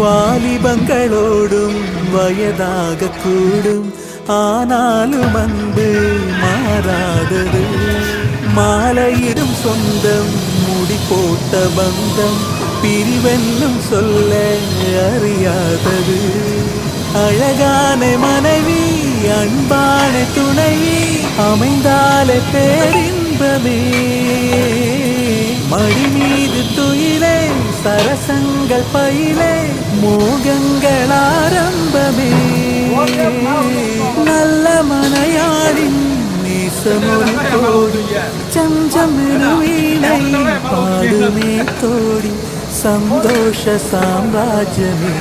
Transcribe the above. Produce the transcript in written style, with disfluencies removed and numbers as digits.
வாலிபங்களோடும் வயதாக கூடும், ஆனாலும் அன்பு மாறாதது. மாலையிடும் சொந்தம், முடி போட்ட பந்தம், பிரிவென்னும் சொல்ல அறியாதது. அழகான மனைவி, அன்பான துணைவி அமைந்தாலே பேரின்பமே. மடி மீது துயிலே, சரசங்கள் பயிலே, மோகங்கள் ஆரம்பமே. நல்ல மனையாளின் நேசமொரு தோடி, சஞ்சமெனு வீணை பாடுமே தோடி, சந்தோஷ சாம்ராஜ்யமே.